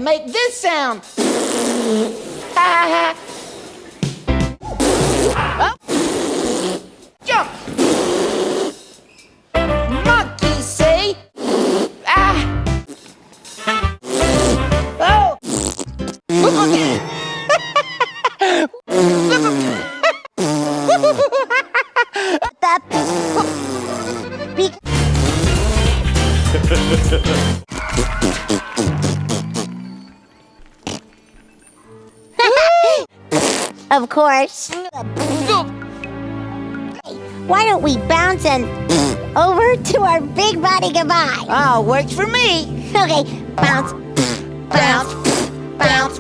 make this sound. Oh. Jump. Monkey say. Oh. Of course. Why don't we bounce and over to our big body goodbye? Oh, works for me. Okay, bounce, bounce, bounce.